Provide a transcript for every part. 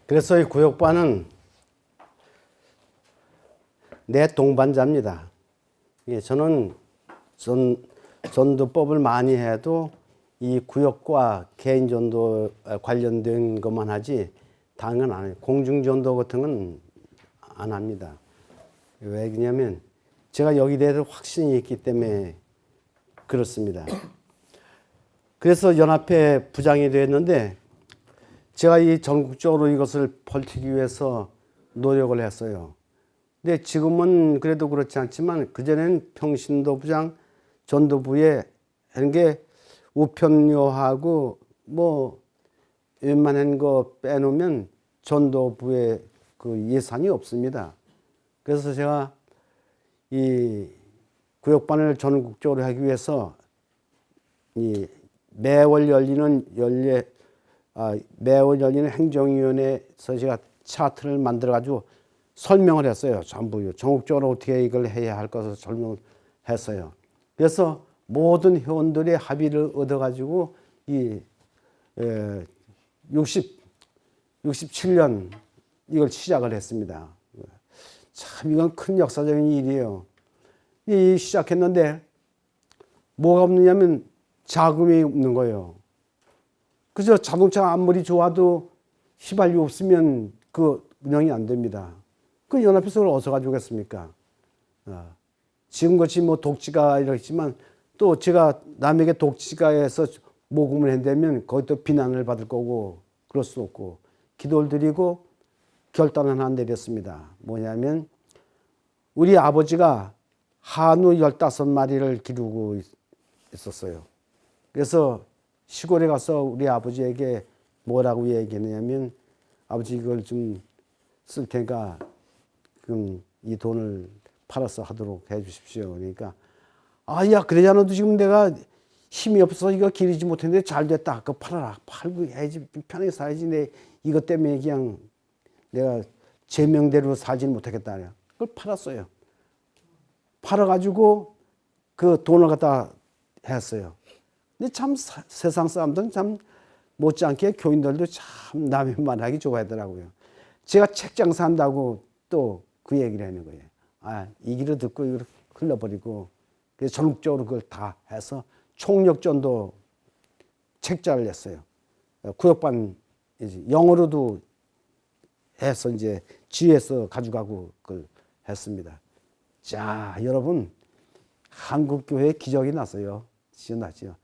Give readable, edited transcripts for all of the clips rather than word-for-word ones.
그래서 이 구역반은 내 동반자입니다. 예, 저는 전도법을 많이 해도 이 구역과 개인전도 관련된 것만 하지 다른 건 안 해요. 공중전도 같은 건 안 합니다. 왜 그러냐면 제가 여기 대해서 확신이 있기 때문에 그렇습니다. 그래서 연합회 부장이 됐는데 제가 이 전국적으로 이것을 펼치기 위해서 노력을 했어요. 근데 지금은 그래도 그렇지 않지만 그전에는 평신도 부장, 전도부에 하는 게 우편료하고 뭐 웬만한 거 빼놓으면 전도부에 그 예산이 없습니다. 그래서 제가 이 구역반을 전국적으로 하기 위해서 이 매월 열리는 행정위원회에서 제가 차트를 만들어 가지고 설명을 했어요. 전부 전국적으로 어떻게 이걸 해야 할 것을 설명을 했어요. 그래서 모든 회원들의 합의를 얻어 가지고 이 67년 이걸 시작을 했습니다. 참 이건 큰 역사적인 일이에요. 이 시작했는데 뭐가 없느냐면 자금이 없는 거예요. 그저 자동차가 아무리 좋아도 휘발유 없으면 그 운영이 안 됩니다. 그 연합회에서 그걸 어디서 가져오겠습니까? 지금같이 뭐 독지가 이렇지만 또 제가 남에게 독지가에서 모금을 한다면 거기 또 비난을 받을 거고 그럴 수 없고 기도를 드리고 결단을 하나 내렸습니다. 뭐냐면 우리 아버지가 한우 15마리를 기르고 있었어요. 그래서 시골에 가서 우리 아버지에게 뭐라고 얘기했냐면 아버지 이걸 좀 쓸 테니까 그럼 이 돈을 팔아서 하도록 해 주십시오. 그러니까 야 그러잖아도 지금 내가 힘이 없어서 이거 기르지 못했는데 잘 됐다. 그거 팔아라. 팔고 해야지 편하게 살아야지. 내 이것 때문에 그냥 내가 제명대로 살지 못하겠다. 그걸 팔았어요. 팔아가지고 그 돈을 갖다 했어요. 근데 참 세상 사람들은 참 못지않게 교인들도 참 남의 말하기 좋아하더라고요. 제가 책 장사한다고 또 그 얘기를 하는 거예요. 이 길을 듣고 이걸 흘러버리고 그래서 전국적으로 그걸 다 해서 총력전도 책자를 냈어요. 구역반 이제 영어로도 해서 이제 지휘해서 가져가고 그걸 했습니다. 자, 여러분 한국교회에 기적이 났어요. 지어났죠.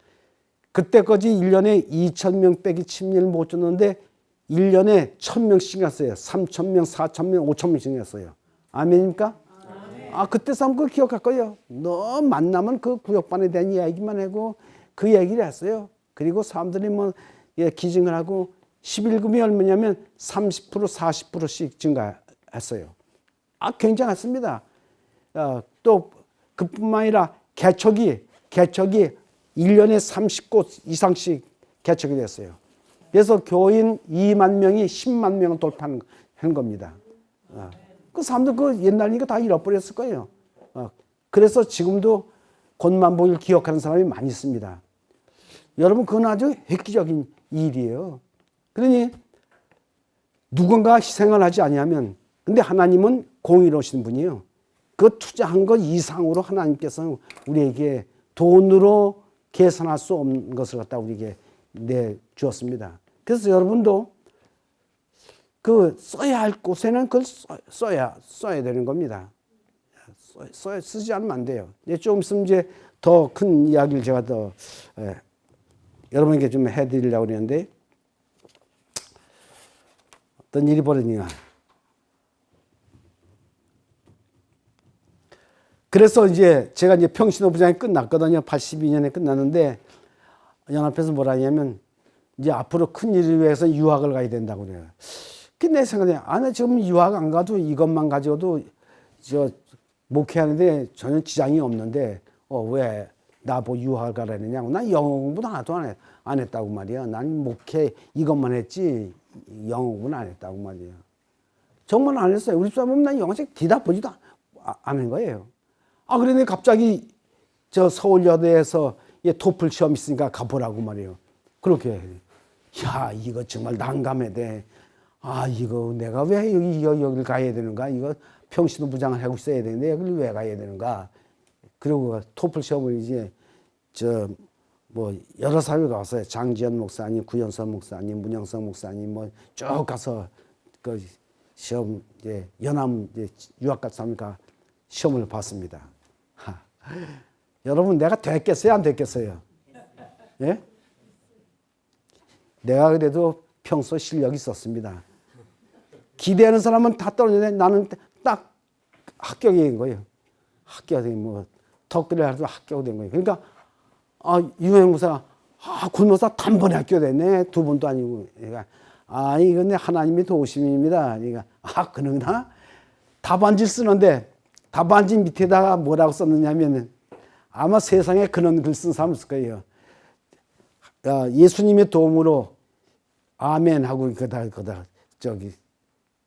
그때까지 1년에 2,000명 빼기 침례를 못 줬는데 1년에 1,000명씩 했어요. 3,000명, 4,000명, 5,000명씩 했어요. 아멘입니까? 그때 사람 그걸 기억할 거예요. 너 만나면 그 구역반에 대한 이야기만 하고 그 얘기를 했어요. 그리고 사람들이 뭐 기증을 하고 11금이 얼마냐면 30%, 40%씩 증가했어요. 굉장했습니다. 또 그뿐만 아니라 개척이 1년에 30곳 이상씩 개척이 됐어요. 그래서 교인 2만 명이 10만 명을 돌파한 겁니다. 그 사람들 그 옛날 이거 다 잃어버렸을 거예요. 그래서 지금도 권만복을 기억하는 사람이 많이 있습니다. 여러분 그건 아주 획기적인 일이에요. 그러니 누군가 희생을 하지 아니하면 근데 하나님은 공의로우신 분이에요. 그 투자한 것 이상으로 하나님께서는 우리에게 돈으로 계산할 수 없는 것을 갖다 우리에게 내주었습니다. 그래서 여러분도 그 써야 할 곳에는 그걸 써야 되는 겁니다. 쓰지 않으면 안 돼요. 좀 있으면 이제 더 큰 이야기를 제가 더 여러분에게 좀 해드리려고 그러는데 어떤 일이 벌어지냐. 그래서 이제 제가 이제 평신도 부장이 끝났거든요. 82년에 끝났는데 연합회에서 뭐라 하냐면 이제 앞으로 큰 일을 위해서 유학을 가야 된다고 그래요. 내 생각에 나 지금 유학 안 가도 이것만 가져도 저 목회하는데 전혀 지장이 없는데 왜 나보고 유학을 가라느냐고. 난 영어 공부도 하나도 안 했다고 말이야. 난 목회 이것만 했지 영어 공부는 안 했다고 말이야. 정말 안 했어요. 우리 집사람은 난 영어책 뒤다 보지도 않은 거예요. 그런데 갑자기 저 서울여대에서 토플 시험 있으니까 가보라고 말이에요. 그렇게 이거 정말 난감해 돼. 아, 이거 내가 왜 여기를 가야 되는가? 이거 평시도 부장을 하고 있어야 되는데 여기를 왜 가야 되는가? 그리고 토플 시험을 이제 뭐 여러 사람이 가서 장지현 목사님, 구현선 목사님, 문영성 목사님 뭐 쭉 가서 그 시험 이제 연암 이제 유학 간 사람이니까 시험을 봤습니다. 여러분 내가 됐겠어요, 안 됐겠어요? 예? 내가 그래도 평소 실력이 있었습니다. 기대하는 사람은 다 떨어지는데 나는 딱 합격인 거예요. 합격이 뭐 덕들을 해도 합격된 거예요. 그러니까 유행무사 굴모사 단번에 합격됐네. 두 번도 아니고. 그러니까 이건 하나님의 도우심입니다. 그러니까 그러나 답안지 쓰는데 답안지 밑에다가 뭐라고 썼느냐면 아마 세상에 그런 글 쓴 사람 있을 거예요. 예수님의 도움으로 아멘 하고 그다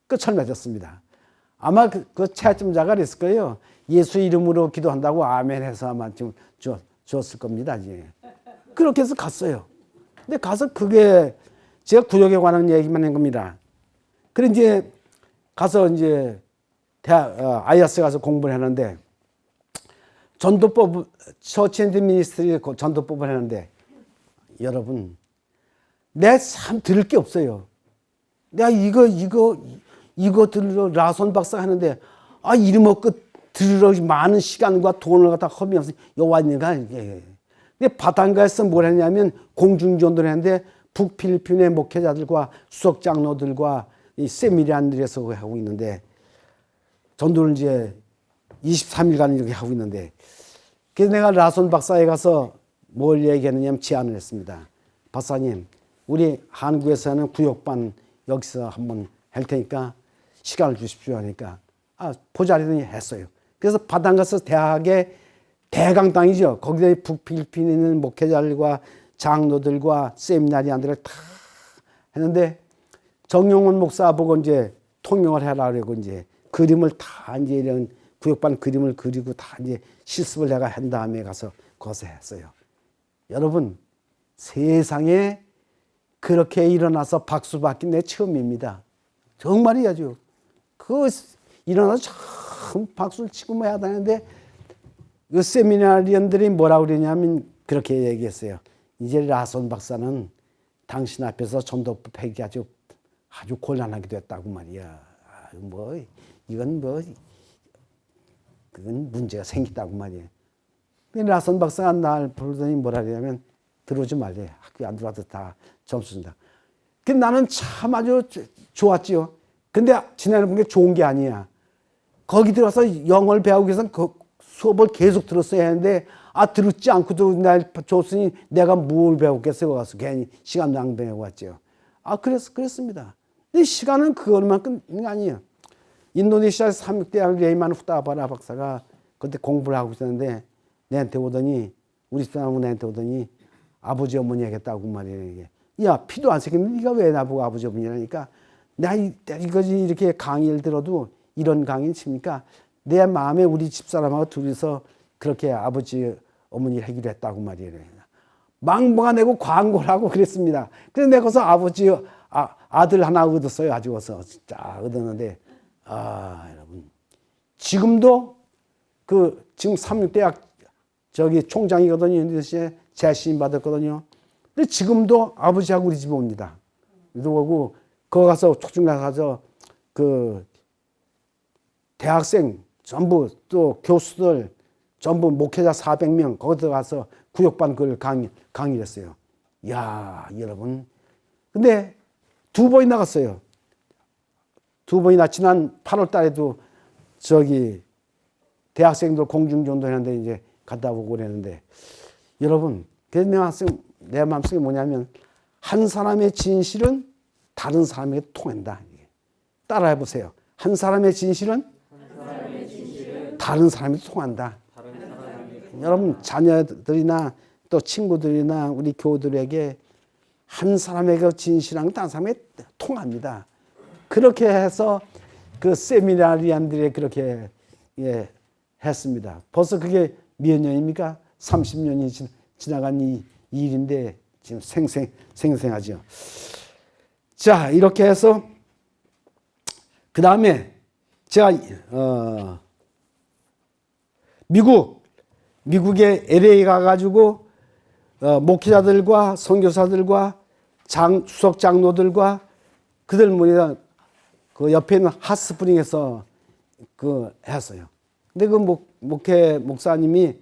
끝을 맺었습니다. 아마 그 채점자가 그랬을 거예요. 예수 이름으로 기도한다고 아멘 해서 아마 좀 줬을 겁니다. 이제. 그렇게 해서 갔어요. 근데 가서 그게 제가 구역에 관한 얘기만 한 겁니다. 그래 이제 가서 이제 아이아스 가서 공부를 하는데 전도법 처치 앤드 미니스트리 전도법을 하는데 여러분 내가 참 들을 게 없어요. 내가 이거 들으러 라손 박사 하는데 이름 없고 들으러 많은 시간과 돈을 갖다 허비하면서 여기 왔는가 이게. 근데 바탕가에서 뭘 했냐면 공중전도를 했는데 북필리핀의 목회자들과 수석 장로들과 이 세미리안들에서 하고 있는데 전도를 이제 23일간 이렇게 하고 있는데 그래서 내가 라손 박사에 가서 뭘 얘기했느냐면 제안을 했습니다. 박사님, 우리 한국에서는 구역반 여기서 한번 할 테니까 시간을 주십시오 하니까 보자리더니 했어요. 그래서 바탕가서 대학의 대강당이죠. 거기에 북필리핀에 있는 목회자들과 장로들과 세미나리안들을 다 했는데 정용원 목사 보고 이제 통역을 해라 그러고 이제 그림을 다 이제 이런 구역반 그림을 그리고 다 이제 실습을 내가 한 다음에 가서 거기서 했어요. 여러분 세상에 그렇게 일어나서 박수 받긴 내 처음입니다. 정말이야죠. 그 일어나서 참 박수를 치고 뭐 해야 되는데 그 세미나리언들이 뭐라고 그러냐면 그렇게 얘기했어요. 이제 라손 박사는 당신 앞에서 전도법 폐기 아주 곤란하게 됐다고 말이야. 이건 그건 문제가 생겼다고 말이야. 근데 라손 박사가 날 부르더니 뭐라 그러냐면 들어오지 말래. 학교 안 들어와도 다 점수 준다. 근데 나는 참 아주 좋았지요. 근데 지난해 본 게 좋은 게 아니야. 거기 들어가서 영어를 배우기 위해서는 그 수업을 계속 들었어야 하는데 들었지 않고도 날 줬으니 내가 뭘 배웠겠어요. 가서 괜히 시간 낭비하고 왔죠. 그랬습니다. 근데 시간은 그것만큼 아니에요. 인도네시아 삼육대학 레이만 후다바라 박사가 그때 공부를 하고 있었는데 내한테 오더니 우리 집사람은 내한테 오더니 아버지 어머니 하겠다고 말이에요. 야 피도 안 새겼는데 네가 왜 나보고 아버지 어머니라니까 나 이거지 이렇게 강의를 들어도 이런 강의를 칩니까? 내 마음에 우리 집사람하고 둘이서 그렇게 아버지 어머니 하기로 했다고 말이에요. 망보가 내고 광고를 하고 그랬습니다. 그래서 내가 거기서 아버지 아들 하나 얻었어요. 가지고 와서 진짜 얻었는데 여러분 지금도 지금 삼육대학 총장이거든요. 인도네시아에 재신 받았거든요. 근데 지금도 아버지하고 우리 집에 옵니다. 그러고 거기 가서 초중가 가서 대학생 전부 또 교수들 전부 목회자 400명 거기 들어가서 구역반 그걸 강의를 했어요. 야 여러분 근데 두 번이나 갔어요. 두 번이나 지난 8월 달에도 대학생들 공중전도 했는데 이제 갔다 오고 그랬는데 여러분 그래서 내 마음속에 뭐냐면 한 사람의 진실은 다른 사람에게 통한다. 따라해 보세요. 한 사람의 진실은 다른 사람에게 통한다. 여러분 자녀들이나 또 친구들이나 우리 교우들에게 한 사람에게 진실한 건 다른 사람에게 통합니다. 그렇게 해서 그 세미나리안들이 그렇게 했습니다. 벌써 그게 몇 년입니까? 30년이 지나간 이 일인데 지금 생생하죠. 자 이렇게 해서 그 다음에 제가 미국의 LA 가가지고 목회자들과 선교사들과 수석 장로들과 그들 뭐냐 그 옆에 있는 핫스프링에서 했어요. 근데 그 목회 목사님이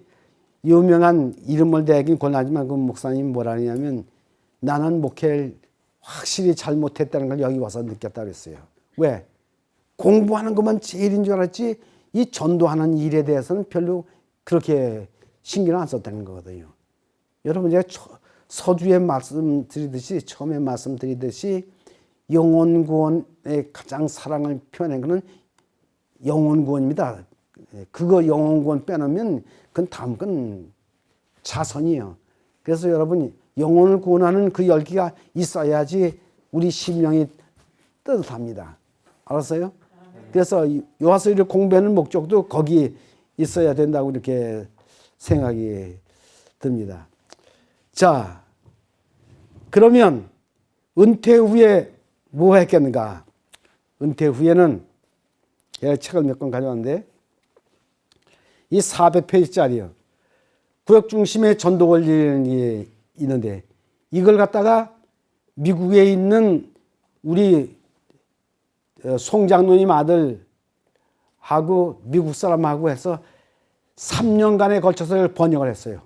유명한 이름을 대긴 권하지만 그 목사님이 뭐라 하냐면 나는 목회를 확실히 잘못했다는 걸 여기 와서 느꼈다 그랬어요. 왜? 공부하는 것만 제일인 줄 알았지 이 전도하는 일에 대해서는 별로 그렇게 신경을 안 썼다는 거거든요. 여러분 제가 서두에 말씀드리듯이 처음에 말씀드리듯이 영혼 구원의 가장 사랑을 표현한 것은 영혼 구원입니다. 그거 영혼 구원 빼놓으면 그건 다음 건 자선이에요. 그래서 여러분 영혼을 구원하는 그 열기가 있어야지 우리 심령이 뜨뜻합니다. 알았어요? 그래서 요하서를 공부하는 목적도 거기 있어야 된다고 이렇게 생각이 듭니다. 자, 그러면 은퇴 후에 뭐 했겠는가? 은퇴 후에는 제가 책을 몇 권 가져왔는데 이 400페이지짜리요. 구역 중심의 전도 권리이 있는데 이걸 갖다가 미국에 있는 우리 송 장로님 아들하고 미국 사람하고 해서 3년간에 걸쳐서 번역을 했어요.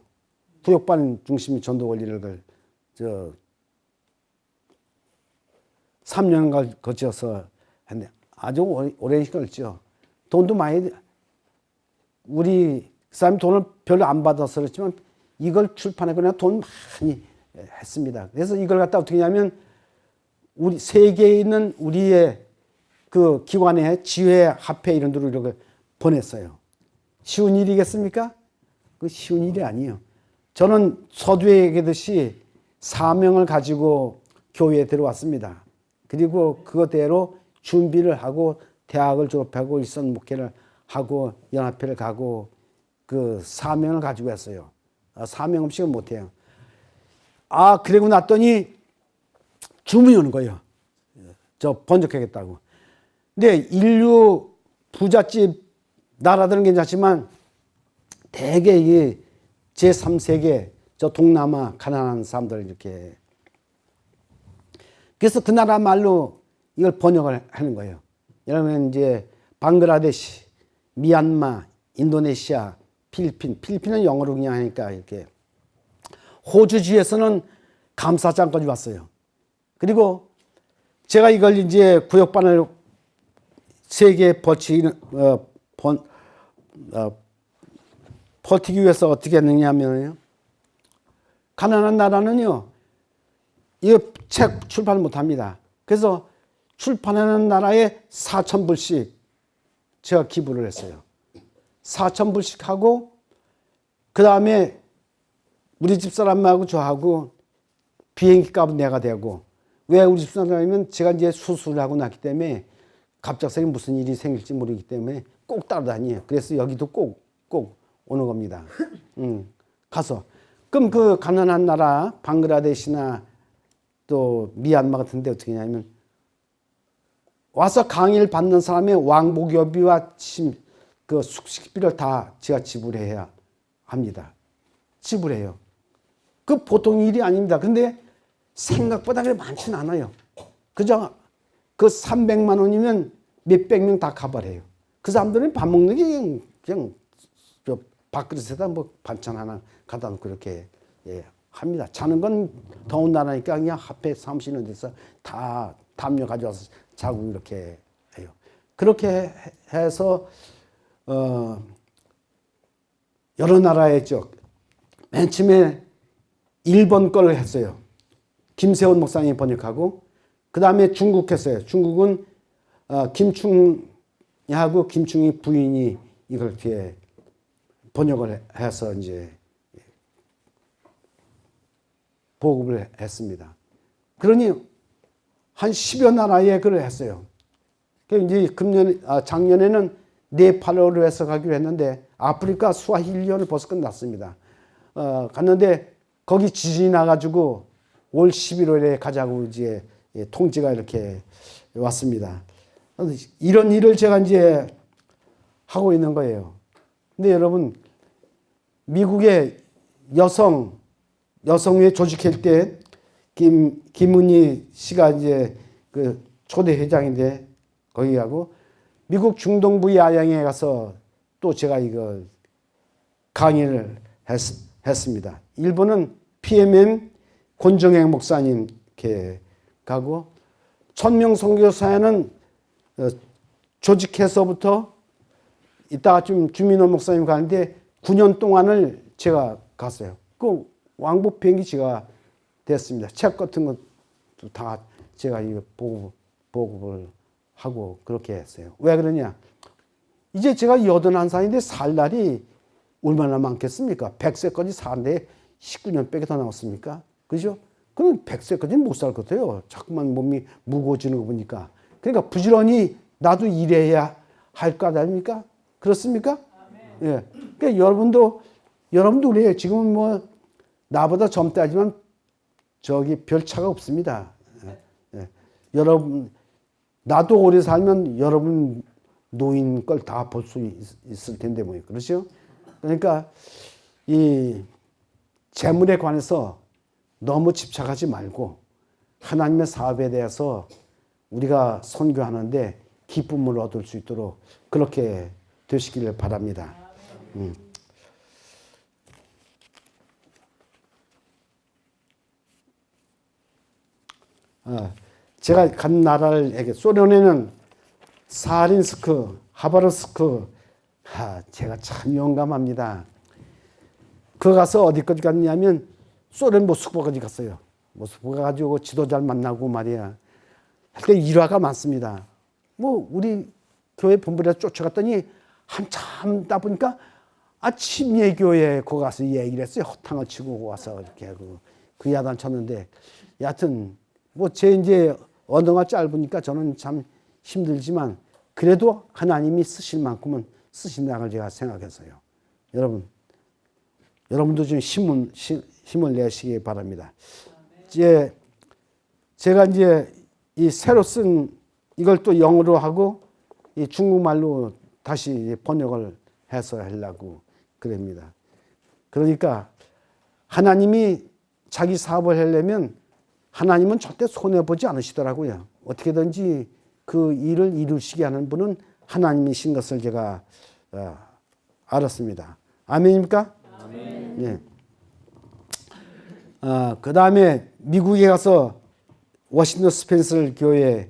구역반 중심 전도 권리를 3년간 거쳐서 했는데 아주 오랜 시간을 걸죠. 돈도 많이 우리 사람이 돈을 별로 안 받아서 그렇지만 이걸 출판하거나 돈 많이 했습니다. 그래서 이걸 갖다 어떻게 하냐면 우리 세계에 있는 우리의 그 기관의 지회 합회 이런 데로 이렇게 보냈어요. 쉬운 일이겠습니까? 그 쉬운 일이 아니에요. 저는 서두에 얘기했듯이 사명을 가지고 교회에 들어왔습니다. 그리고 그것대로 준비를 하고 대학을 졸업하고 일선 목회를 하고 연합회를 가고 그 사명을 가지고 했어요. 사명 없이는 못해요. 그리고 났더니 주문이 오는 거예요. 저 번역하겠다고. 근데 인류 부잣집 나라들은 괜찮지만 대개 이 제3세계 저 동남아 가난한 사람들 이렇게 그래서 그 나라 말로 이걸 번역을 하는 거예요. 여러분 이제 방글라데시, 미얀마, 인도네시아, 필리핀은 영어로 그냥 하니까 이렇게 호주지에서는 감사장까지 왔어요. 그리고 제가 이걸 이제 구역반을 세계에 버티기 위해서 어떻게 했느냐면요. 가난한 나라는요, 이 책 출판을 못 합니다. 그래서 출판하는 나라에 4,000불씩 제가 기부를 했어요. 4,000불씩 하고, 그 다음에 우리 집사람하고 저하고 비행기 값은 내가 되고, 왜 우리 집사람이면 제가 이제 수술을 하고 났기 때문에 갑작스레 무슨 일이 생길지 모르기 때문에 꼭 따라다녀요. 그래서 여기도 꼭 오는 겁니다. 가서. 그럼 그 가난한 나라, 방글라데시나 또 미얀마 같은 데 어떻게 하냐면 와서 강의를 받는 사람의 왕복여비와 그 숙식비를 다 제가 지불해야 합니다. 지불해요. 그 보통 일이 아닙니다. 근데 생각보다 그렇게 많지는 않아요. 그저 그 300만 원이면 몇백 명 다 커버해요. 그 사람들은 밥 먹는 게 그냥 저 밥그릇에다 뭐 반찬 하나 갖다 놓고 이렇게 합니다. 자는 건 더운 나라니까 그냥 앞에 사무실에 데서 다 담요 가져와서 자고 이렇게 해요. 그렇게 해서 여러 나라에 했죠. 맨 처음에 일본 걸 했어요. 김세원 목사님이 번역하고 그 다음에 중국 했어요. 중국은 김충하고 김충희 부인이 이걸 이렇게 번역을 해서 이제 보급을 했습니다. 그러니 한 10여 나라에 그걸 했어요. 이제 작년에는 네팔로 해서 가기로 했는데 아프리카 스와힐리언을 벌써 끝났습니다. 갔는데 거기 지진이 나가지고 올 11월에 가자고 이제 통지가 이렇게 왔습니다. 이런 일을 제가 이제 하고 있는 거예요. 근데 여러분, 미국의 여성회 조직회 때 김은희 씨가 이제 그 초대 회장인데 거기 가고 미국 중동부 야영에 가서 또 제가 이거 강의를 했습니다. 일본은 PMM 권정행 목사님 이렇게 가고 천명 선교사회는 조직해서부터 이따가 좀 주민호 목사님 가는데 9년 동안을 제가 갔어요. 그 왕복 비행기 제가 됐습니다. 책 같은 것도 다 제가 이거 보급을 하고 그렇게 했어요. 왜 그러냐? 이제 제가 81살인데 살 날이 얼마나 많겠습니까? 100세까지 사는데 19년 빼게 더 나왔습니까? 그죠? 그럼 100세까지는 못 살 것 같아요. 자꾸만 몸이 무거워지는 거 보니까. 그러니까 부지런히 나도 일해야 할 것 아닙니까? 그렇습니까? 예. 그러니까 여러분도 그래요. 지금은 뭐 나보다 젊다지만 저기 별 차가 없습니다. 예. 여러분 나도 오래 살면 여러분 노인 걸 다 볼 수 있을 텐데 뭐 그렇죠? 그러니까 이 재물에 관해서 너무 집착하지 말고 하나님의 사업에 대해서 우리가 선교하는데 기쁨을 얻을 수 있도록 그렇게 되시기를 바랍니다. 제가 간 나라를 얘기해. 소련에는 사하린스크, 하바rov스크, 제가 참 용감합니다. 그 가서 어디까지 갔냐면 소련 모스크바까지 갔어요. 모스크바 가지고 지도자를 만나고 말이야. 할 때 일화가 많습니다. 뭐 우리 교회 본부에 쫓아갔더니 한참 다 보니까 침례교회 거기 가서 얘기를 했어요. 허탕을 치고 와서 이렇게 하고 그 야단 쳤는데 여하튼 뭐 제 이제 언어가 짧으니까 저는 참 힘들지만 그래도 하나님이 쓰실 만큼은 쓰신다고 제가 생각해서요. 여러분도 좀 힘을 내시기 바랍니다. 제가 이제 이 새로 쓴 이걸 또 영어로 하고 이 중국말로 다시 번역을 해서 하려고 그럽니다. 그러니까 하나님이 자기 사업을 하려면 하나님은 절대 손해보지 않으시더라고요. 어떻게든지 그 일을 이루시게 하는 분은 하나님이신 것을 제가 알았습니다. 아멘입니까? 아멘. 예. 그 다음에 미국에 가서 워싱턴 스펜서 교회에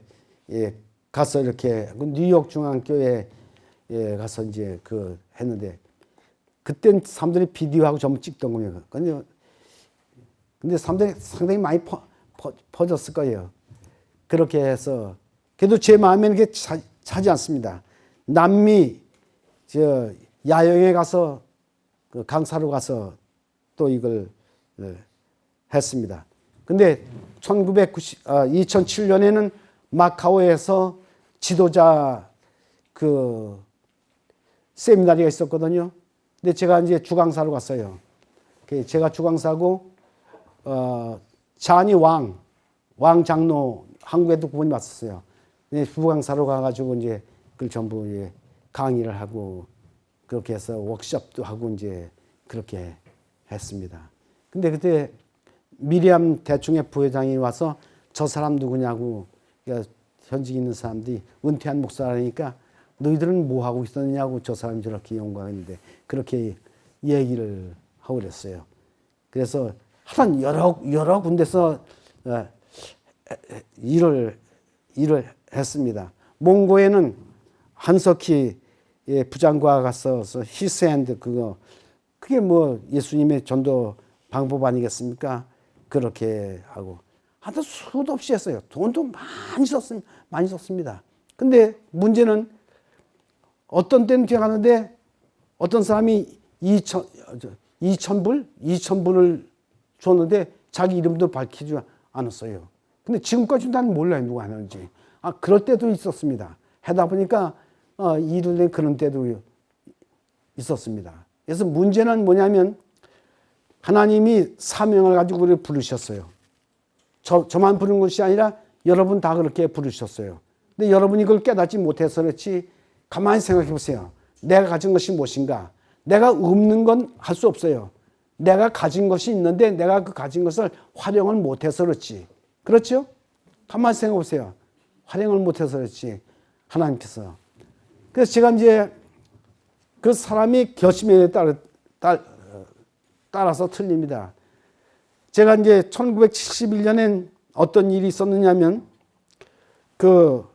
가서 이렇게 뉴욕 중앙교회에 가서 이제 그 했는데 그땐 사람들이 비디오하고 전부 찍던 거예요. 근데 사람들이 상당히 많이 퍼졌을 거예요. 그렇게 해서 그래도 제 마음에는 그게 차지 않습니다. 남미 야영에 가서 그 강사로 가서 또 이걸 했습니다. 근데 2007년에는 마카오에서 지도자 그 세미나리가 있었거든요. 근데 제가 이제 주강사로 갔어요. 제가 주강사고 자니 왕 장로 한국에도 그분이 왔었어요. 부강사로 가가지고 이제 그걸 전부 강의를 하고 그렇게 해서 워크숍도 하고 이제 그렇게 했습니다. 근데 그때 미리암 대충의 부회장이 와서 저 사람 누구냐고 현직 있는 사람들이 은퇴한 목사라니까 너희들은 뭐 하고 있었냐고 저 사람이 저렇게 연구하는데 그렇게 얘기를 하고 그랬어요. 그래서 하여튼 여러 군데서 일을 했습니다. 몽고에는 한석희 부장과 가서 히스핸드 그게 뭐 예수님의 전도 방법 아니겠습니까? 그렇게 하고 하여튼 수도 없이 했어요. 돈도 많이 썼습니다. 근데 문제는 어떤 때는 제가 가는데 어떤 사람이 2,000불을 줬는데 자기 이름도 밝히지 않았어요. 근데 지금까지 나는 몰라요. 누가 하는지. 그럴 때도 있었습니다. 하다 보니까 일을 그런 때도 있었습니다. 그래서 문제는 뭐냐면 하나님이 사명을 가지고 우리를 부르셨어요. 저만 부른 것이 아니라 여러분 다 그렇게 부르셨어요. 근데 여러분이 그걸 깨닫지 못해서 그렇지 가만히 생각해 보세요. 내가 가진 것이 무엇인가? 내가 없는 건 할 수 없어요. 내가 가진 것이 있는데 내가 그 가진 것을 활용을 못해서 그렇지. 그렇죠? 가만히 생각해 보세요. 활용을 못해서 그렇지. 하나님께서. 그래서 제가 이제 그 사람이 결심에 따라서 틀립니다. 제가 이제 1971년엔 어떤 일이 있었느냐면 그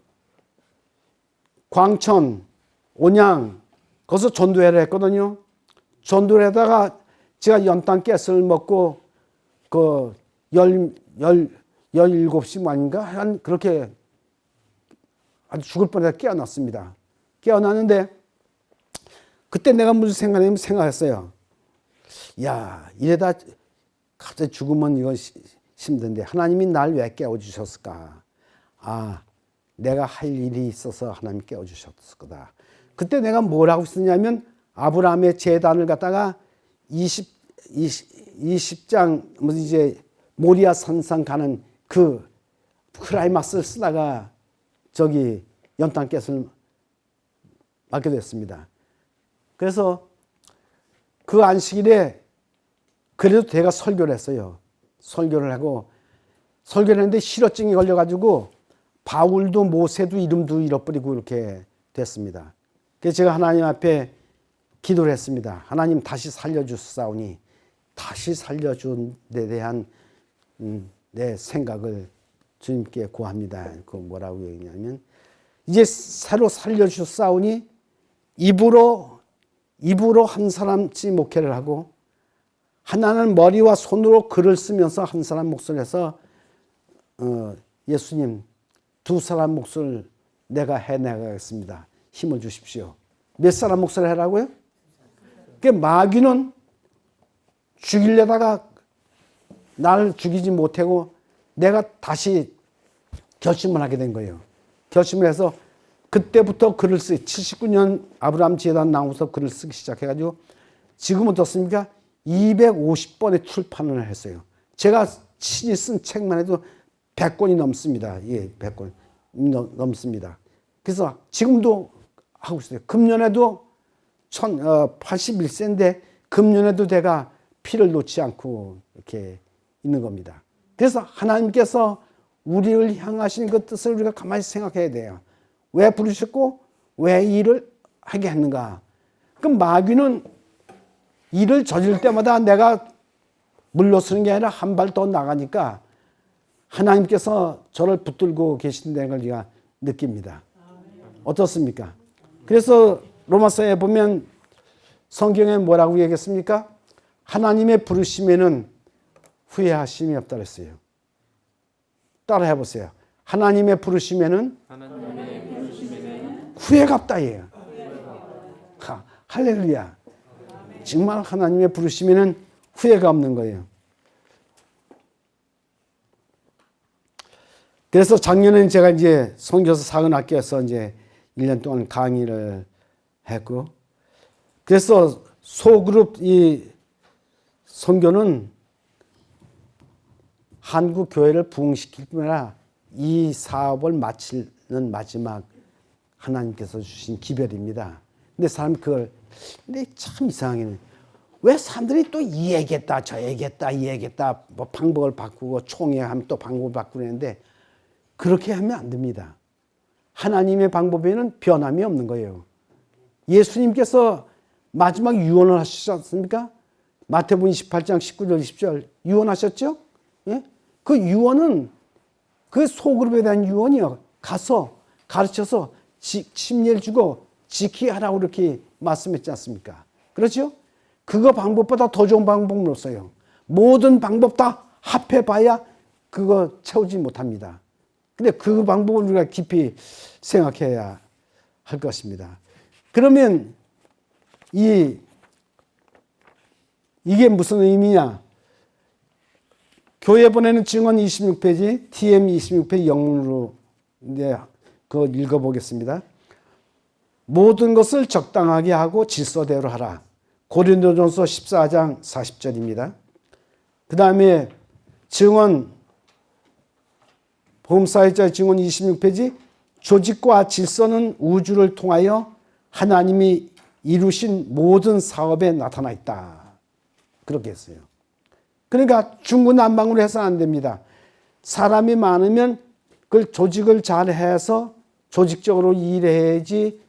광천, 온양 거기서 전도회를 했거든요. 전도를 하다가 제가 연탄 가스를 먹고 그 17시 아닌가? 한 그렇게 아주 죽을 뻔해서 깨어났습니다. 깨어났는데 그때 내가 무슨 생각했어요. 야, 이래다 갑자기 죽으면 이건 힘든데 하나님이 날 왜 깨워주셨을까? 아, 내가 할 일이 있어서 하나님 깨워주셨을 거다. 그때 내가 뭘 하고 있었냐면 아브라함의 제단을 갖다가 20장 무슨 이제 모리아 산상 가는 그 클라이막스를 쓰다가 저기 연탄가스를 맞게 됐습니다. 그래서 그 안식일에 그래도 제가 설교를 했어요. 설교를 하고 설교를 했는데 실어증이 걸려가지고 바울도 모세도 이름도 잃어버리고 이렇게 됐습니다. 그래서 제가 하나님 앞에 기도를 했습니다. 하나님 다시 살려주사오니 다시 살려준 데 대한 내 생각을 주님께 구합니다. 그 뭐라고 얘기냐면 이제 새로 살려주사오니 입으로 한 사람씩 목회를 하고 하나는 머리와 손으로 글을 쓰면서 한 사람 몫을 해서 예수님 두 사람 몫을 내가 해내가겠습니다. 힘을 주십시오. 몇 사람 몫을 해라고요? 그 마귀는 죽이려다가 나를 죽이지 못하고 내가 다시 결심을 하게 된 거예요. 결심을 해서 그때부터 글을 79년 아브라함 제단 나오면서 글을 쓰기 시작해가지고 지금 어떻습니까? 250번의 출판을 했어요. 제가 친히 쓴 책만 해도 100권이 넘습니다. 예, 100권 넘습니다. 그래서 지금도 하고 있어요. 금년에도 81세인데 금년에도 제가 피를 놓지 않고 이렇게 있는 겁니다. 그래서 하나님께서 우리를 향하신 그 뜻을 우리가 가만히 생각해야 돼요. 왜 부르셨고 왜 일을 하게 했는가? 그럼 마귀는 일을 저질 때마다 내가 물러서는 게 아니라 한 발 더 나가니까 하나님께서 저를 붙들고 계신다는 걸 제가 느낍니다. 어떻습니까? 그래서 로마서에 보면 성경에 뭐라고 얘기했습니까? 하나님의 부르심에는 후회하심이 없다 그랬어요. 따라 해보세요. 하나님의 부르심에는 후회가 없다 예요. 할렐루야. 정말 하나님의 부르심에는 후회가 없는 거예요. 그래서 작년에는 제가 이제 선교사 사관학교에서 이제 1년 동안 강의를 했고, 그래서 소그룹 이 선교는 한국 교회를 부흥시킬 뿐 아니라 이 사업을 마치는 마지막 하나님께서 주신 기별입니다. 근데 사람이 그걸, 근데 참 이상하게 왜 사람들이 또 이 얘기했다 저 얘기했다 이 얘기했다 뭐 방법을 바꾸고 총회하면 또 방법을 바꾸고 했는데 그렇게 하면 안 됩니다. 하나님의 방법에는 변함이 없는 거예요. 예수님께서 마지막 유언을 하시지 않습니까? 마태복음 28장 19절 20절 유언하셨죠? 예? 그 유언은 그 소그룹에 대한 유언이요. 가서 가르쳐서 침례를 주고 지키게 하라고 이렇게 말씀했지 않습니까? 그렇죠? 그거 방법보다 더 좋은 방법은 없어요. 모든 방법 다 합해봐야 그거 채우지 못합니다. 근데 그 방법을 우리가 깊이 생각해야 할 것입니다. 그러면 이게 무슨 의미냐? 교회 보내는 증언 26페이지, TM 26페이지 영문으로 이제 그거 읽어보겠습니다. 모든 것을 적당하게 하고 질서대로 하라. 고린도전서 14장 40절입니다. 그 다음에 증언, 보험사회자 증언 26페이지, 조직과 질서는 우주를 통하여 하나님이 이루신 모든 사업에 나타나 있다. 그렇게 했어요. 그러니까 중구난방으로 해서는 안 됩니다. 사람이 많으면 그걸 조직을 잘 해서 조직적으로 일해야지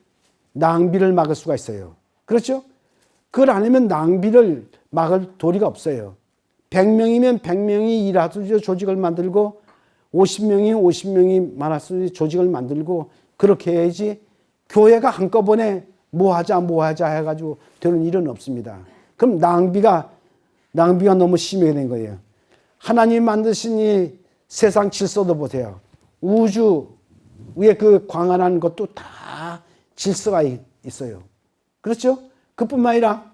낭비를 막을 수가 있어요. 그렇죠? 그걸 안 하면 낭비를 막을 도리가 없어요. 100명이면 100명이 일하듯이 조직을 만들고 50명이 50명이 많았으니 조직을 만들고 그렇게 해야지 교회가 한꺼번에 뭐 하자 해가지고 되는 일은 없습니다. 그럼 낭비가 너무 심하게 된 거예요. 하나님이 만드신 이 세상 질서도 보세요. 우주 위에 그 광활한 것도 다 질서가 있어요. 그렇죠? 그뿐만 아니라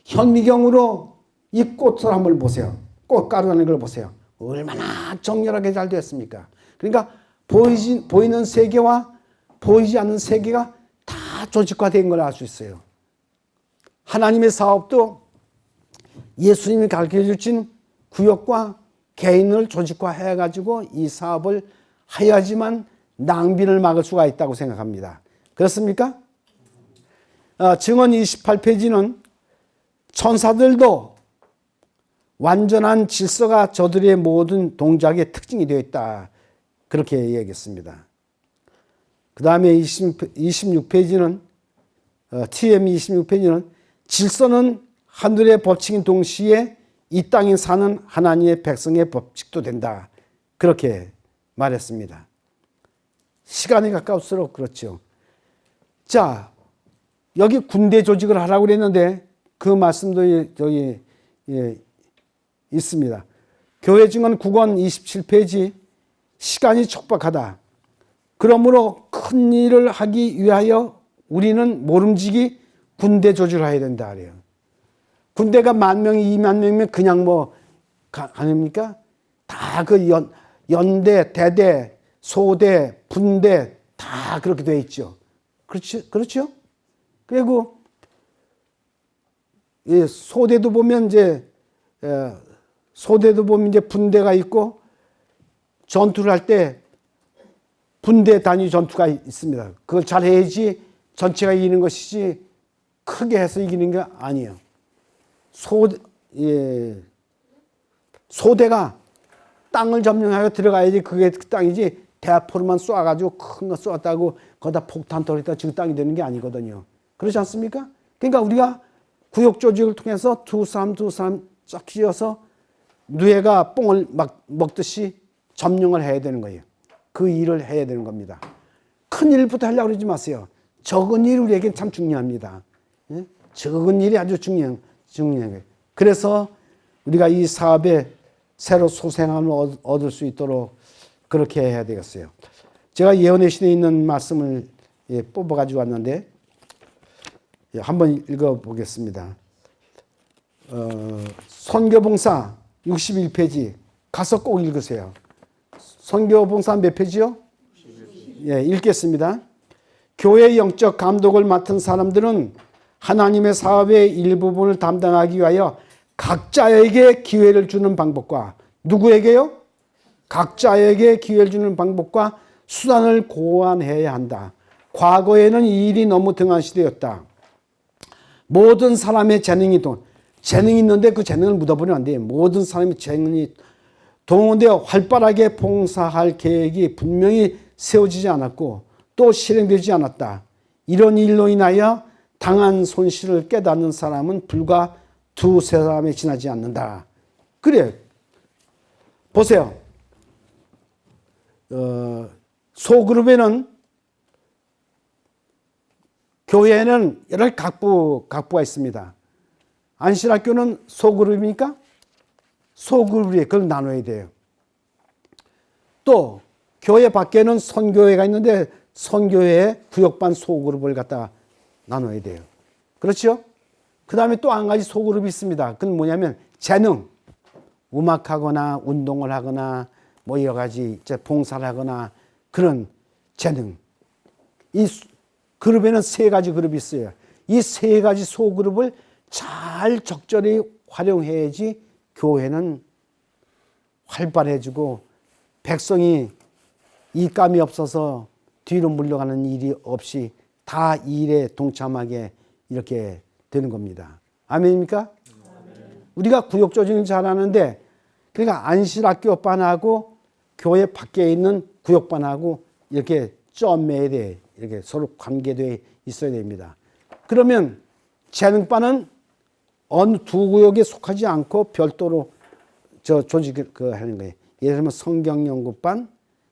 현미경으로 이 꽃을 한번 보세요. 꽃가루라는 걸 보세요. 얼마나 정렬하게 잘 되었습니까? 그러니까 보이는 세계와 보이지 않는 세계가 다 조직화된 걸 알 수 있어요. 하나님의 사업도 예수님이 가르쳐 주신 구역과 개인을 조직화해가지고 이 사업을 해야지만 낭비를 막을 수가 있다고 생각합니다. 그렇습니까? 증언 28페이지는 천사들도 완전한 질서가 저들의 모든 동작의 특징이 되어 있다. 그렇게 이야기했습니다. 그 다음에 26페이지는 TM 26페이지는 질서는 하늘의 법칙인 동시에 이 땅에 사는 하나님의 백성의 법칙도 된다. 그렇게 말했습니다. 시간이 가까울수록 그렇죠. 자, 여기 군대 조직을 하라고 그랬는데 그 말씀도 여기 있습니다. 교회 증언 9권 27페이지 시간이 촉박하다. 그러므로 큰 일을 하기 위하여 우리는 모름지기 군대 조직을 해야 된다 그래요. 군대가 10,000명, 20,000명이면 그냥 뭐 아닙니까? 다 그 연대, 대대, 소대, 분대 다 그렇게 돼 있죠. 그렇죠? 그리고 소대도 보면 이제 분대가 있고 전투를 할 때 분대 단위 전투가 있습니다. 그걸 잘 해야지 전체가 이기는 것이지 크게 해서 이기는 게 아니에요. 소대가 땅을 점령하여 들어가야지 그게 그 땅이지 대포로만 쏴가지고 큰 거 쏘았다고 거기다 폭탄 터뜨렸다 지금 땅이 되는 게 아니거든요. 그렇지 않습니까? 그러니까 우리가 구역 조직을 통해서 두 사람 쫙 쥐어서 누에가 뽕을 막 먹듯이 점령을 해야 되는 거예요. 그 일을 해야 되는 겁니다. 큰 일부터 하려고 그러지 마세요. 적은 일이 우리에겐 참 중요합니다. 적은 일이 아주 중요해요. 그래서 우리가 이 사업에 새로 소생함을 얻을 수 있도록 그렇게 해야 되겠어요. 제가 예언의 신에 있는 말씀을 뽑아가지고 왔는데 한번 읽어보겠습니다. 선교봉사 61페이지 가서 꼭 읽으세요. 선교봉사 몇 페이지요? 예, 읽겠습니다. 교회 영적 감독을 맡은 사람들은 하나님의 사업의 일부분을 담당하기 위하여 각자에게 기회를 주는 방법과 누구에게요? 각자에게 기회를 주는 방법과 수단을 고안해야 한다. 과거에는 이 일이 너무 등한시되었다. 모든 사람의 재능이 있는데 그 재능을 묻어버리면 안 돼요. 모든 사람의 재능이 동원되어 활발하게 봉사할 계획이 분명히 세워지지 않았고 또 실행되지 않았다. 이런 일로 인하여 당한 손실을 깨닫는 사람은 불과 2-3사람에 지나지 않는다. 그래. 보세요. 소그룹에는 교회에는 여러 각부가 있습니다. 안실학교는 소그룹입니까? 소그룹에 그걸 나눠야 돼요. 또 교회 밖에는 선교회가 있는데 선교회에 구역반 소그룹을 갖다 나눠야 돼요. 그렇죠? 그 다음에 또 한 가지 소그룹이 있습니다. 그건 뭐냐면 재능. 음악하거나 운동을 하거나 뭐 여러 가지 봉사를 하거나 그런 재능. 이 그룹에는 3가지 그룹이 있어요. 이 3가지 소그룹을 잘 적절히 활용해야지 교회는 활발해지고 백성이 일감이 없어서 뒤로 물러가는 일이 없이 다 일에 동참하게 이렇게 되는 겁니다. 아멘입니까? 우리가 구역 조직을 잘하는데, 그러니까 안실학교반하고 교회 밖에 있는 구역반하고 이렇게 점매에 대해 이렇게 서로 관계되어 있어야 됩니다. 그러면 재능반은 어느 두 구역에 속하지 않고 별도로 조직을 하는 거예요. 예를 들면 성경연구반,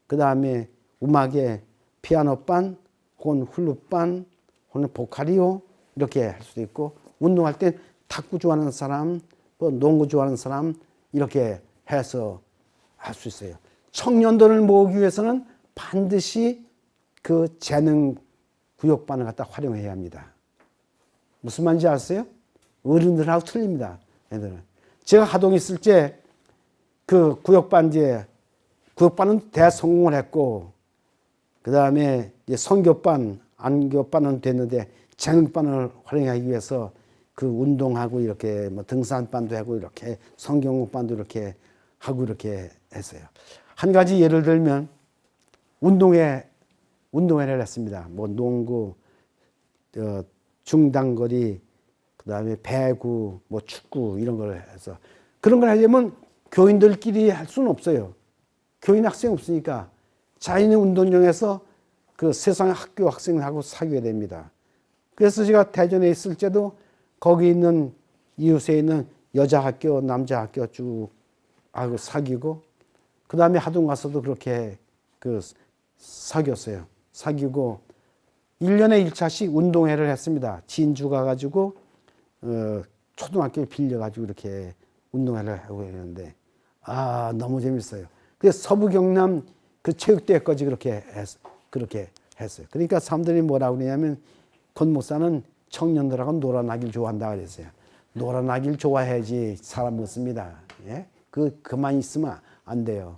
그 다음에 음악의 피아노반, 혹은 훌루반, 혹은 보카리오 이렇게 할 수도 있고, 운동할 때 탁구 좋아하는 사람, 또 농구 좋아하는 사람 이렇게 해서 할 수 있어요. 청년들을 모으기 위해서는 반드시 그 재능 구역반을 갖다 활용해야 합니다. 무슨 말인지 아세요? 어른들하고 틀립니다. 애들은. 제가 하동에 있을 때 그 구역반은 대성공을 했고, 그 다음에 선교반, 안교반은 됐는데 재능반을 활용하기 위해서 그 운동하고 이렇게 뭐 등산반도 하고 이렇게 성경반도 이렇게 하고 이렇게 했어요. 한 가지 예를 들면 운동회를 했습니다. 뭐 농구, 중단거리, 그 다음에 배구, 뭐 축구 이런 걸 해서, 그런 걸 하려면 교인들끼리 할 수는 없어요. 교인 학생 없으니까 자연의 운동장에서 그 세상의 학교 학생하고 사귀어야 됩니다. 그래서 제가 대전에 있을 때도 거기 있는 이웃에 있는 여자 학교, 남자 학교 쭉 하고 사귀고, 그 다음에 하동 가서도 그렇게 그 사귀었어요. 사귀고 1년에 1차씩 운동회를 했습니다. 진주 가가지고 초등학교를 빌려가지고 이렇게 운동회를 하고 있는데, 너무 재밌어요. 그래서 서부 경남 그 체육대회까지 그렇게 했어요. 그러니까 사람들이 뭐라고 그러냐면, 권 목사는 청년들하고 놀아나길 좋아한다 그랬어요. 놀아나길 좋아해야지 사람 없습니다. 예? 그만 있으면 안 돼요.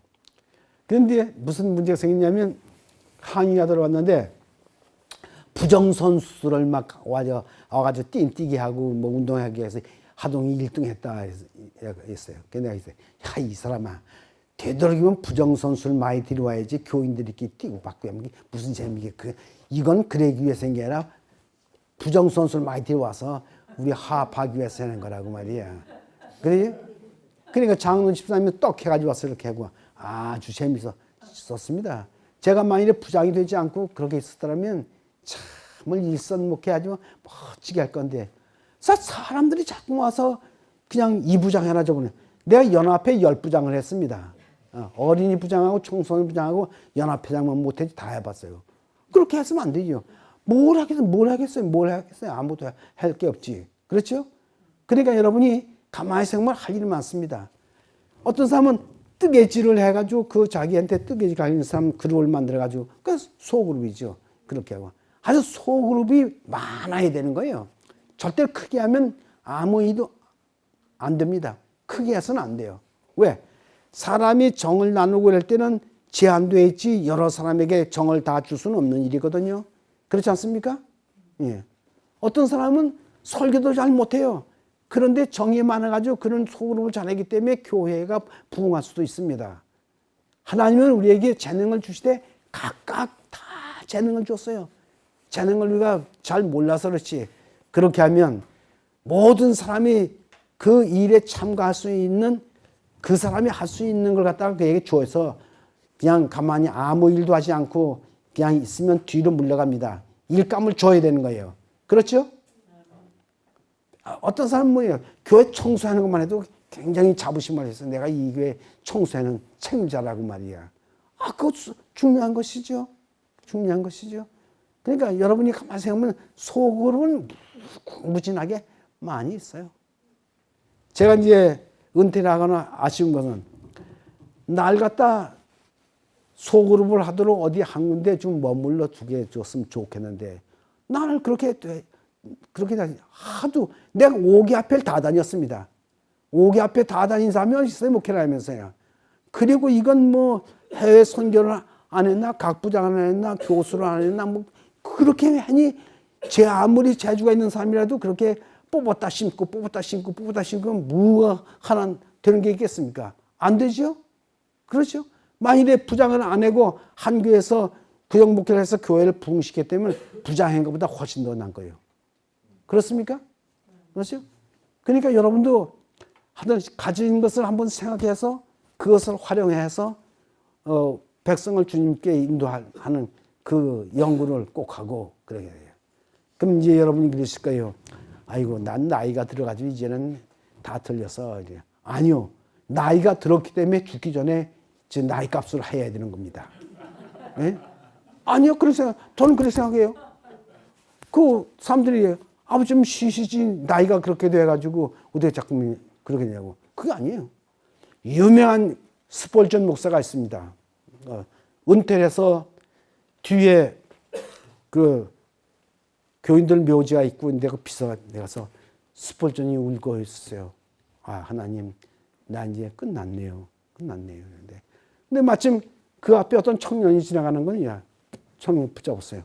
그런데 무슨 문제가 생겼냐면, 항의가 들어왔는데 부정선수를 막 와가지고 띵뛰게 하고 뭐 운동하게 해서 하동이 1등 했다 했어요. 그래서 내가 했어요. 야, 이 사람아, 되도록이면 부정선수를 많이 데려와야지 교인들끼리 뛰고 받고 하면 무슨 재미게. 이건 그러기 위해서 생긴 게 아니라 부정선수를 많이 데려와서 우리 화합하기 위해서 하는 거라고 말이야. 그래? 그러니까 장로님 집사님이 떡 해가지고 와서 이렇게 하고 아주 재밌었습니다. 제가 만일에 부장이 되지 않고 그렇게 있었더라면 참을 일선목해 아주 멋지게 할 건데, 사람들이 자꾸 와서 그냥 이 부장 해라 저거는. 내가 연합회 10부장을 했습니다. 어린이 부장하고 청소년 부장하고 연합회장만 못했지 다 해봤어요. 그렇게 했으면 안 되죠. 뭘 하겠어요. 아무것도 할 게 없지. 그렇죠? 그러니까 여러분이 가만히 생각하면 할 일이 많습니다. 어떤 사람은 뜨개질을 해가지고 그 자기한테 뜨개질 가진 사람 그룹을 만들어가지고, 그 소그룹이죠. 그렇게 하고. 아주 소그룹이 많아야 되는 거예요. 절대 크게 하면 아무 일도 안 됩니다. 크게 해서는 안 돼요. 왜? 사람이 정을 나누고 할 때는 제한되어 있지 여러 사람에게 정을 다 줄 수는 없는 일이거든요. 그렇지 않습니까? 예. 어떤 사람은 설교도 잘 못해요. 그런데 정이 많아가지고 그런 소그룹을 잘하기 때문에 교회가 부흥할 수도 있습니다. 하나님은 우리에게 재능을 주시되 각각 다 재능을 줬어요. 재능을 우리가 잘 몰라서 그렇지. 그렇게 하면 모든 사람이 그 일에 참가할 수 있는, 그 사람이 할 수 있는 걸 갖다가 그에게 주어서 그냥 가만히 아무 일도 하지 않고 그냥 있으면 뒤로 물러갑니다. 일감을 줘야 되는 거예요. 그렇죠? 어떤 사람은 뭐예요? 교회 청소하는 것만 해도 굉장히 자부심을 해서 내가 이 교회 청소하는 책임자라고 말이야. 그거 중요한 것이죠. 중요한 것이죠. 그러니까 여러분이 가만히 생각하면 속으로는 무진하게 많이 있어요. 제가 이제 은퇴를 하거나 아쉬운 것은, 날 갖다 소그룹을 하도록 어디 한 군데 좀 머물러 두게 줬으면 좋겠는데, 나를 그렇게 하도 내가 5개 앞에 다 다녔습니다. 5개 앞에 다 다닌 사람이 있어요, 목회를 하면서요. 그리고 이건 뭐 해외 선교를 안 했나, 각부장 안 했나, 교수를 안 했나, 뭐 그렇게 하니 제 아무리 재주가 있는 사람이라도 그렇게 뽑았다 심고 뭐가 하나 되는 게 있겠습니까? 안 되죠? 그렇죠? 만일에 부장을 안 하고 한 교회에서 부역 목회를 해서 교회를 부흥시켰기 때문에 부자인 것보다 훨씬 더 나은 거예요. 그렇습니까? 그렇죠? 그러니까 여러분도 하든 가진 것을 한번 생각해서 그것을 활용해서 백성을 주님께 인도하는 그 연구를 꼭 하고 그러게 돼요. 그럼 이제 여러분이 그러실 거예요. 아이고, 난 나이가 들어가지고 이제는 다 들려서. 아니요. 나이가 들었기 때문에 죽기 전에 이제 나이 값을 해야 되는 겁니다. 네? 아니요. 저는 그렇게 생각해요. 그 사람들이 아버지 좀 쉬시지 나이가 그렇게 돼가지고 어떻게 자꾸 그러게 되냐고. 그게 아니에요. 유명한 스폴전 목사가 있습니다. 은퇴를 해서 뒤에 그 교인들 묘지가 있고 내가 비서가 내가서 스폴전이 울고 있었어요. 아, 하나님, 나 이제 끝났네요. 근데 마침 그 앞에 어떤 청년이 지나가는 거냐. 청년을 붙잡았어요.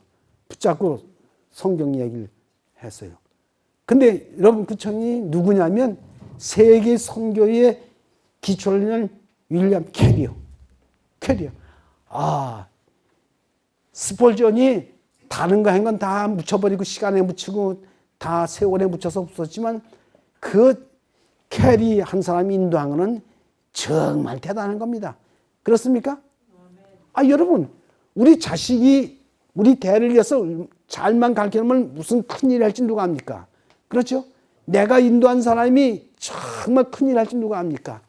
붙잡고 성경 이야기를 했어요. 근데 여러분 그 청년이 누구냐면 세계 선교의 기초를 낸 윌리엄 캐리어. 아, 스폴전이 다른 거 한 건 다 묻혀버리고 시간에 묻히고 다 세월에 묻혀서 없었지만 그 캐리 한 사람이 인도한 거는 정말 대단한 겁니다. 그렇습니까? 아, 여러분, 우리 자식이 우리 대를 위해서 잘만 가르치면 무슨 큰일 할지 누가 압니까? 그렇죠? 내가 인도한 사람이 정말 큰일 할지 누가 압니까?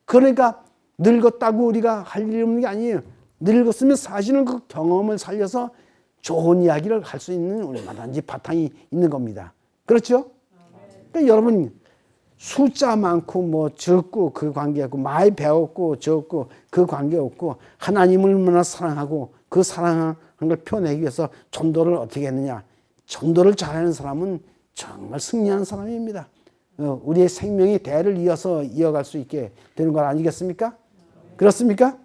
그러니까 늙었다고 우리가 할 일이 없는 게 아니에요. 늙었으면 사실은 그 경험을 살려서 좋은 이야기를 할 수 있는 얼마든지 바탕이 있는 겁니다. 그렇죠? 그러니까 여러분 숫자 많고 뭐 적고 그 관계없고 많이 배웠고 적고 그 관계없고 하나님을 얼마나 사랑하고 그 사랑하는 걸 표현하기 위해서 전도를 어떻게 했느냐. 전도를 잘하는 사람은 정말 승리하는 사람입니다. 우리의 생명이 대를 이어갈 수 있게 되는 것 아니겠습니까? 그렇습니까?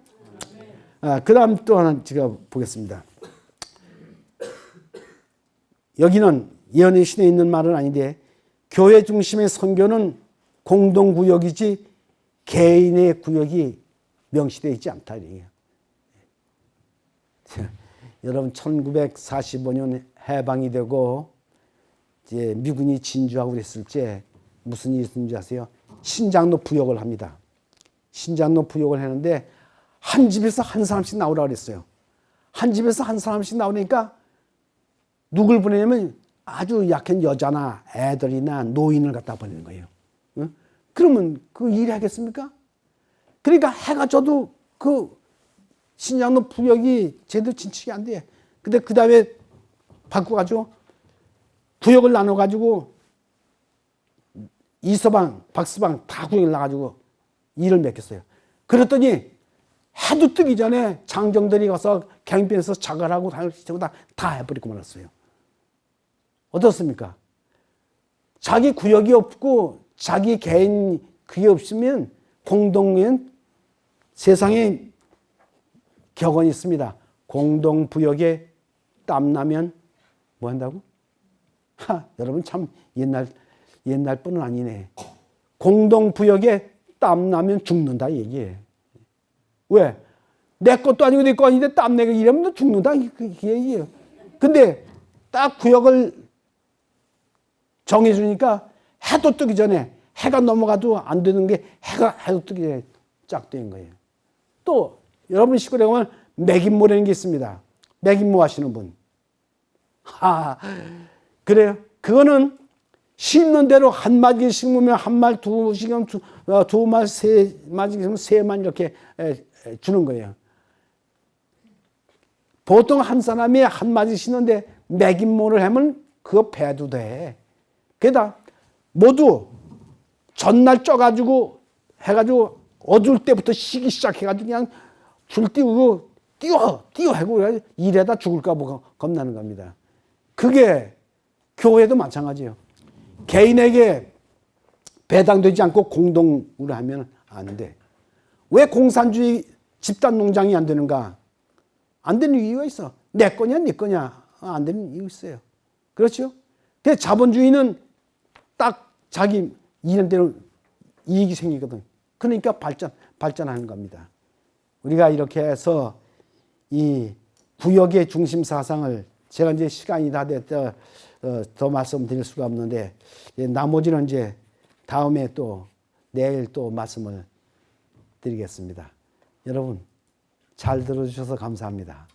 그 다음 또 하나 제가 보겠습니다. 여기는 예언의 신에 있는 말은 아닌데 교회 중심의 선교는 공동구역이지 개인의 구역이 명시되어 있지 않다. 여러분 1945년 해방이 되고 이제 미군이 진주하고 그랬을 때 무슨 일이 있는지 아세요? 신장로 부역을 합니다. 신장로 부역을 했는데 한 집에서 한 사람씩 나오라고 그랬어요. 한 집에서 한 사람씩 나오니까 누굴 보내냐면 아주 약한 여자나 애들이나 노인을 갖다 보내는 거예요. 응? 그러면 그 일이 하겠습니까? 그러니까 해가 져도 그 신장로 부역이 제대로 진척이 안 돼. 근데 그 다음에 바꿔가지고 구역을 나눠가지고 이서방, 박서방 다 구역을 나가지고 일을 맡겼어요. 그랬더니 해도 뜨기 전에 장정들이 가서 경비에서 자갈하고 다 해버리고 말았어요. 어떻습니까? 자기 구역이 없고 자기 개인 그게 없으면 공동은 세상에 격언이 있습니다. 공동부역에 땀나면 뭐 한다고? 여러분 참 옛날 분은 아니네. 공동부역에 땀나면 죽는다 얘기해. 왜? 내 것도 아니고 내 거 아닌데 땀내고 이러면 죽는다 그 얘기예요. 근데 딱 구역을 정해주니까 해도 뜨기 전에 해가 넘어가도 안 되는 게 해도 뜨기 전에 쫙 된 거예요. 또 여러분 시골에 가면 매김모라는 게 있습니다. 매김모 하시는 분. 그래요. 그거는 심는 대로 한 마디 심으면 한 말, 두 말, 세 마디 심으면 세 말 이렇게 주는 거예요. 보통 한 사람이 한 마디 심는데 매김모를 하면 그거 배도 돼. 게다가 모두 전날 쪄가지고 해가지고 어두울 때부터 쉬기 시작해가지고 그냥 줄 띄우고 띄워 하고 일에다 죽을까 보고 겁나는 겁니다. 그게 교회도 마찬가지예요. 개인에게 배당되지 않고 공동으로 하면 안 돼. 왜 공산주의 집단 농장이 안 되는가? 안 되는 이유가 있어. 내 거냐 네 거냐 안 되는 이유 있어요. 그렇죠? 근데 자본주의는 딱 자기 이름대로 이익이 생기거든. 그러니까 발전하는 겁니다. 우리가 이렇게 해서 이 구역의 중심 사상을 제가 이제 시간이 다 됐다 더 말씀드릴 수가 없는데 나머지는 이제 다음에 또 내일 또 말씀을 드리겠습니다. 여러분 잘 들어주셔서 감사합니다.